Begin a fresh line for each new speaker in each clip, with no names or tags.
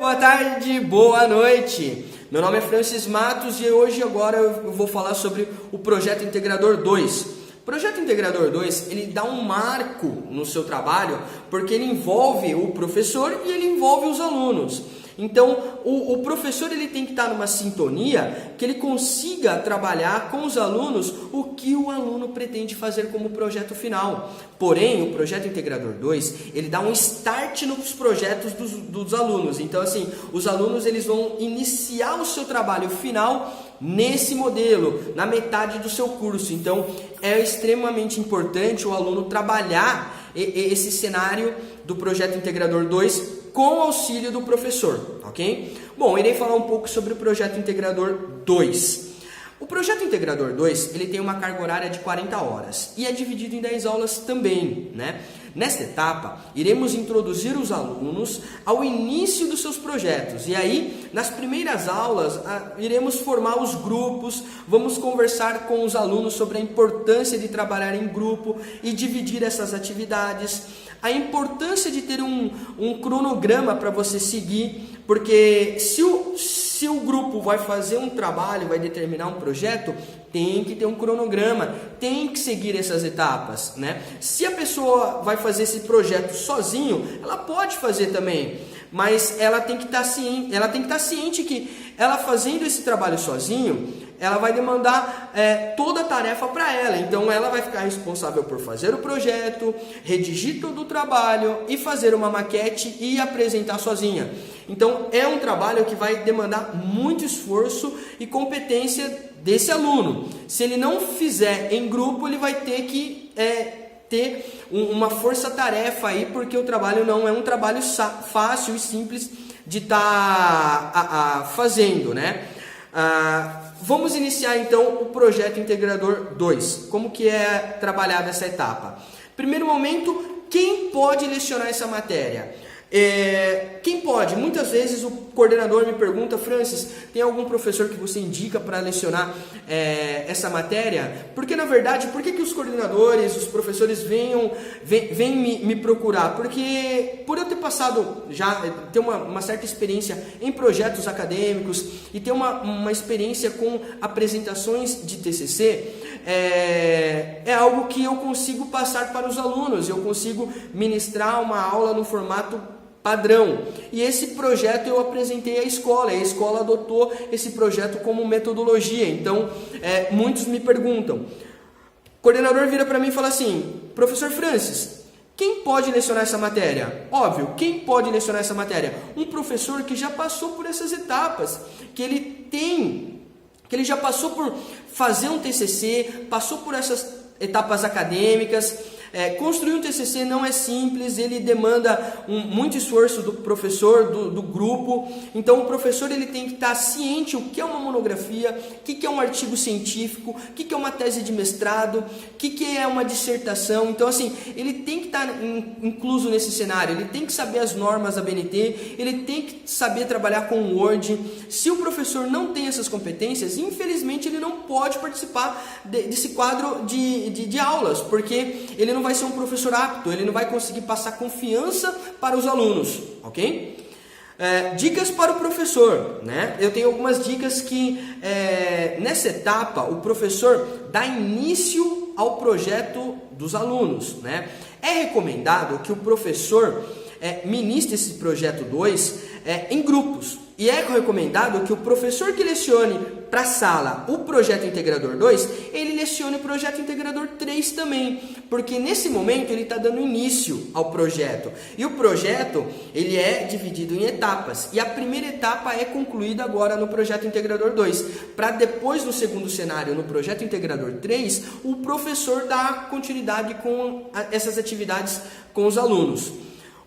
Boa tarde, boa noite. Meu nome é Francis Matos e agora eu vou falar sobre o Projeto Integrador 2. O Projeto Integrador 2, ele dá um marco no seu trabalho porque ele envolve o professor e ele envolve os alunos. Então, o professor ele tem que estar numa sintonia que ele consiga trabalhar com os alunos o que o aluno pretende fazer como projeto final. Porém, o Projeto Integrador 2, ele dá um start nos projetos dos alunos. Então, assim, os alunos eles vão iniciar o seu trabalho final nesse modelo, na metade do seu curso. Então, é extremamente importante o aluno trabalhar esse cenário do Projeto Integrador 2 com o auxílio do professor, ok? Bom, irei falar um pouco sobre o Projeto Integrador 2. O Projeto Integrador 2, ele tem uma carga horária de 40 horas e é dividido em 10 aulas também, né? Nesta etapa, iremos introduzir os alunos ao início dos seus projetos. E aí, nas primeiras aulas, iremos formar os grupos, vamos conversar com os alunos sobre a importância de trabalhar em grupo e dividir essas atividades. A importância de ter um cronograma para você seguir, porque se o grupo vai fazer um trabalho, vai determinar um projeto, tem que ter um cronograma, tem que seguir essas etapas, né? Se a pessoa vai fazer esse projeto sozinho, ela pode fazer também, mas ela tem que estar ciente que ela fazendo esse trabalho sozinho, ela vai demandar toda a tarefa para ela. Então ela vai ficar responsável por fazer o projeto, redigir todo o trabalho e fazer uma maquete e apresentar sozinha. Então é um trabalho que vai demandar muito esforço e competência desse aluno. Se ele não fizer em grupo, ele vai ter que ter uma força-tarefa aí, porque o trabalho não é um trabalho fácil e simples de estar fazendo, né? Vamos iniciar então o Projeto Integrador 2. Como que é trabalhada essa etapa? Primeiro momento, quem pode lecionar essa matéria? Quem pode? Muitas vezes o coordenador me pergunta: Francis, tem algum professor que você indica para lecionar essa matéria? Porque na verdade, por que os coordenadores, os professores vêm me procurar? Porque por eu ter passado, já ter uma certa experiência em projetos acadêmicos e ter uma experiência com apresentações de TCC, é algo que eu consigo passar para os alunos, eu consigo ministrar uma aula no formato padrão. E esse projeto eu apresentei à escola, e a escola adotou esse projeto como metodologia. Então, muitos me perguntam. O coordenador vira para mim e fala assim: professor Francis, quem pode lecionar essa matéria? Óbvio, quem pode lecionar essa matéria? Um professor que já passou por essas etapas, que ele já passou por fazer um TCC, passou por essas etapas acadêmicas. Construir um TCC não é simples, ele demanda muito esforço do professor, do grupo. Então o professor ele tem que estar ciente o que é uma monografia, o que é um artigo científico, o que é uma tese de mestrado, o que é uma dissertação. Então assim, ele tem que estar incluso nesse cenário, ele tem que saber as normas da BNT, ele tem que saber trabalhar com o Word. Se o professor não tem essas competências, infelizmente ele não pode participar desse quadro de aulas, porque ele não vai ser um professor apto, ele não vai conseguir passar confiança para os alunos, ok? Dicas para o professor, né? Eu tenho algumas dicas que nessa etapa o professor dá início ao projeto dos alunos, né? É recomendado que o professor ministre esse projeto 2 em grupos. E é recomendado que o professor que lecione para a sala o Projeto Integrador 2, ele lecione o Projeto Integrador 3 também, porque nesse momento ele está dando início ao projeto. E o projeto ele é dividido em etapas, e a primeira etapa é concluída agora no Projeto Integrador 2, para depois no segundo cenário, no Projeto Integrador 3, o professor dar continuidade com essas atividades com os alunos.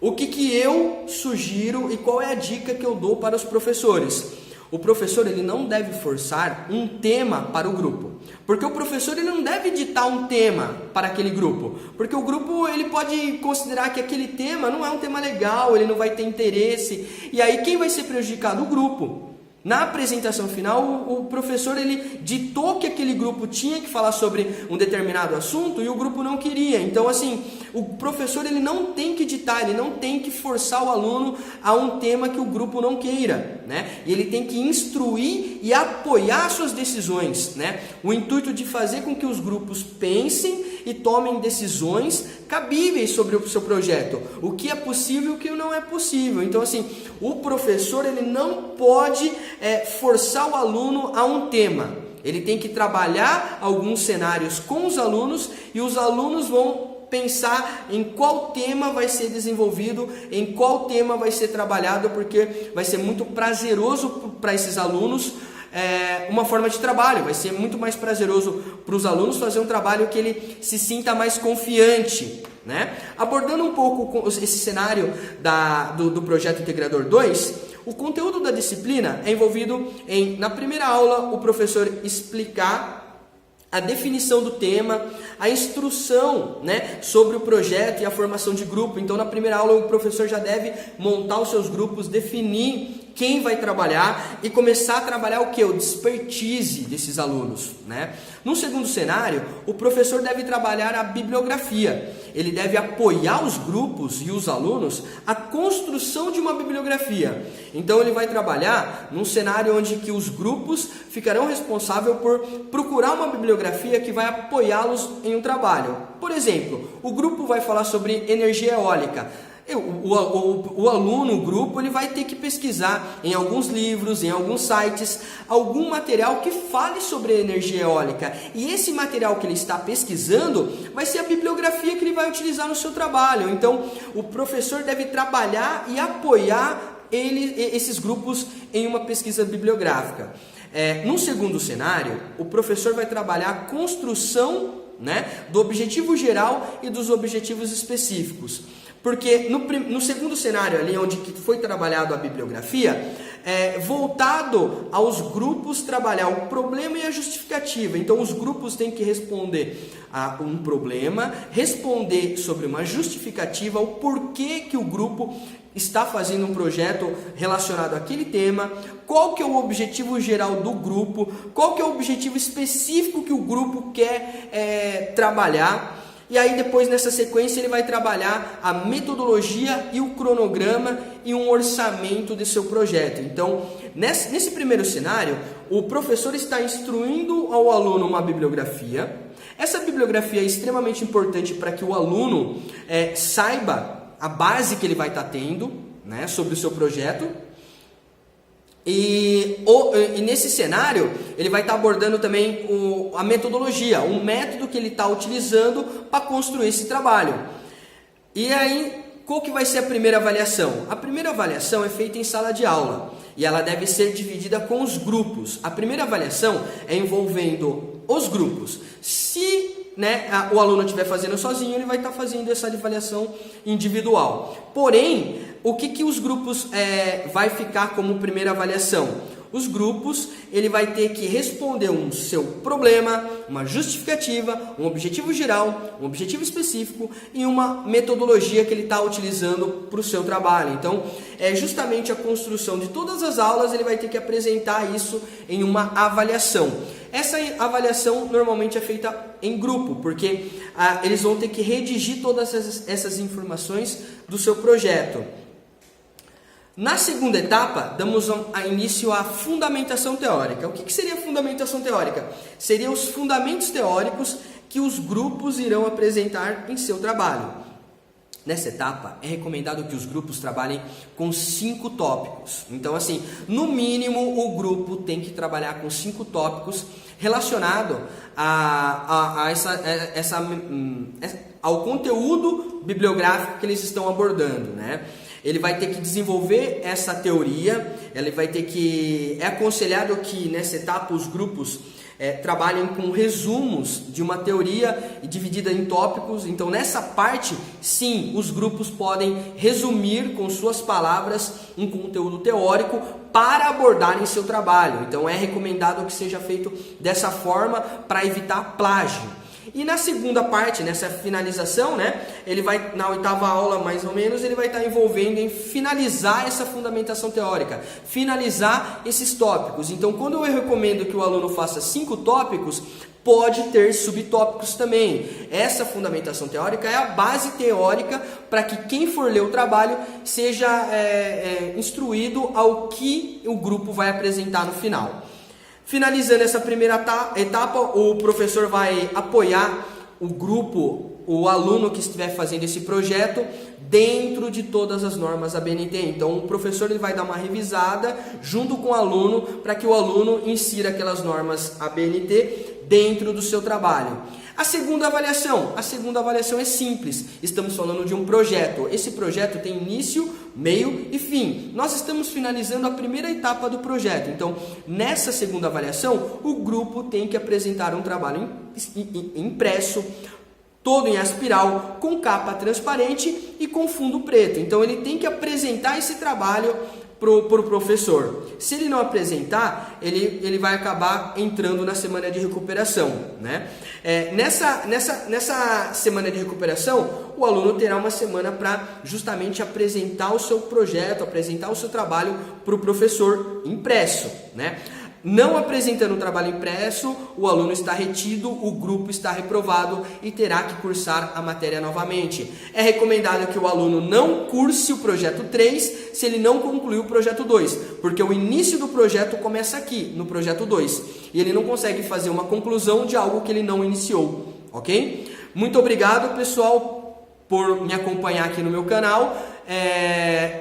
O que eu sugiro e qual é a dica que eu dou para os professores? O professor ele não deve forçar um tema para o grupo, porque o professor ele não deve ditar um tema para aquele grupo, porque o grupo ele pode considerar que aquele tema não é um tema legal, ele não vai ter interesse, e aí quem vai ser prejudicado? O grupo. Na apresentação final, o professor ele ditou que aquele grupo tinha que falar sobre um determinado assunto e o grupo não queria. Então, assim, o professor ele não tem que ditar, ele não tem que forçar o aluno a um tema que o grupo não queira, né? E ele tem que instruir e apoiar suas decisões, né? O intuito de fazer com que os grupos pensem e tomem decisões cabíveis sobre o seu projeto, o que é possível e o que não é possível. Então, assim, o professor ele não pode forçar o aluno a um tema. Ele tem que trabalhar alguns cenários com os alunos e os alunos vão pensar em qual tema vai ser desenvolvido, em qual tema vai ser trabalhado, porque vai ser muito prazeroso para esses alunos uma forma de trabalho. Vai ser muito mais prazeroso para os alunos fazer um trabalho que ele se sinta mais confiante, né? Abordando um pouco esse cenário do projeto Integrador 2, o conteúdo da disciplina é envolvido em, na primeira aula, o professor explicar a definição do tema, a instrução, né, sobre o projeto e a formação de grupo. Então, na primeira aula, o professor já deve montar os seus grupos, definir quem vai trabalhar e começar a trabalhar o que? O expertise desses alunos, né? No segundo cenário, o professor deve trabalhar a bibliografia. Ele deve apoiar os grupos e os alunos a construção de uma bibliografia. Então, ele vai trabalhar num cenário onde que os grupos ficarão responsáveis por procurar uma bibliografia que vai apoiá-los em um trabalho. Por exemplo, o grupo vai falar sobre energia eólica. O aluno, o grupo, ele vai ter que pesquisar em alguns livros, em alguns sites, algum material que fale sobre energia eólica. E esse material que ele está pesquisando vai ser a bibliografia que ele vai utilizar no seu trabalho. Então, o professor deve trabalhar e apoiar esses grupos em uma pesquisa bibliográfica. No segundo cenário, o professor vai trabalhar a construção, né, do objetivo geral e dos objetivos específicos. Porque no segundo cenário ali, onde foi trabalhado a bibliografia, voltado aos grupos trabalhar o problema e a justificativa. Então, os grupos têm que responder a um problema, responder sobre uma justificativa, o porquê que o grupo está fazendo um projeto relacionado àquele tema, qual que é o objetivo geral do grupo, qual que é o objetivo específico que o grupo quer trabalhar. E aí depois nessa sequência ele vai trabalhar a metodologia e o cronograma e um orçamento de seu projeto. Então, nesse primeiro cenário, o professor está instruindo ao aluno uma bibliografia. Essa bibliografia é extremamente importante para que o aluno saiba a base que ele vai estar tendo, né, sobre o seu projeto. E nesse cenário, ele vai estar abordando também a metodologia, um método que ele está utilizando para construir esse trabalho. E aí, qual que vai ser a primeira avaliação? A primeira avaliação é feita em sala de aula e ela deve ser dividida com os grupos. A primeira avaliação é envolvendo os grupos. Se o aluno estiver fazendo sozinho, ele vai estar fazendo essa avaliação individual. Porém, o que os grupos vai ficar como primeira avaliação? Os grupos, ele vai ter que responder um seu problema, uma justificativa, um objetivo geral, um objetivo específico e uma metodologia que ele está utilizando para o seu trabalho. Então, justamente a construção de todas as aulas, ele vai ter que apresentar isso em uma avaliação. Essa avaliação normalmente é feita em grupo, porque eles vão ter que redigir todas essas informações do seu projeto. Na segunda etapa, damos início à fundamentação teórica. O que seria a fundamentação teórica? Seriam os fundamentos teóricos que os grupos irão apresentar em seu trabalho. Nessa etapa, é recomendado que os grupos trabalhem com 5 tópicos. Então, assim, no mínimo, o grupo tem que trabalhar com 5 tópicos relacionados ao conteúdo bibliográfico que eles estão abordando, né? Ele vai ter que desenvolver essa teoria, ele vai ter que... É aconselhado que nessa etapa os grupos trabalhem com resumos de uma teoria dividida em tópicos. Então, nessa parte, sim, os grupos podem resumir com suas palavras um conteúdo teórico para abordarem seu trabalho. Então, é recomendado que seja feito dessa forma para evitar plágio. E na segunda parte, nessa finalização, né, ele vai, na 8ª aula mais ou menos, ele vai estar envolvendo em finalizar essa fundamentação teórica, finalizar esses tópicos. Então, quando eu recomendo que o aluno faça 5 tópicos, pode ter subtópicos também. Essa fundamentação teórica é a base teórica para que quem for ler o trabalho seja instruído ao que o grupo vai apresentar no final. Finalizando essa primeira etapa, o professor vai apoiar o grupo, o aluno que estiver fazendo esse projeto, dentro de todas as normas ABNT. Então, o professor ele vai dar uma revisada junto com o aluno para que o aluno insira aquelas normas ABNT dentro do seu trabalho. A segunda avaliação é simples. Estamos falando de um projeto. Esse projeto tem início, meio e fim. Nós estamos finalizando a primeira etapa do projeto. Então, nessa segunda avaliação, o grupo tem que apresentar um trabalho impresso, todo em aspiral, com capa transparente e com fundo preto. Então, ele tem que apresentar esse trabalho para o professor. Se ele não apresentar, ele vai acabar entrando na semana de recuperação, né? Nessa semana de recuperação, o aluno terá uma semana para justamente apresentar o seu projeto, apresentar o seu trabalho para o professor impresso, né? Não apresentando o trabalho impresso, o aluno está retido, o grupo está reprovado e terá que cursar a matéria novamente. É recomendado que o aluno não curse o projeto 3 se ele não concluiu o projeto 2, porque o início do projeto começa aqui, no projeto 2, e ele não consegue fazer uma conclusão de algo que ele não iniciou, ok? Muito obrigado, pessoal, por me acompanhar aqui no meu canal.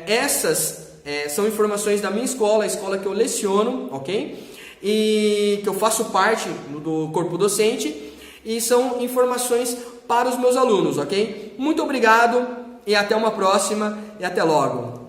Essas são informações da minha escola, a escola que eu leciono, ok? E que eu faço parte do corpo docente, e são informações para os meus alunos, ok? Muito obrigado e até uma próxima e até logo!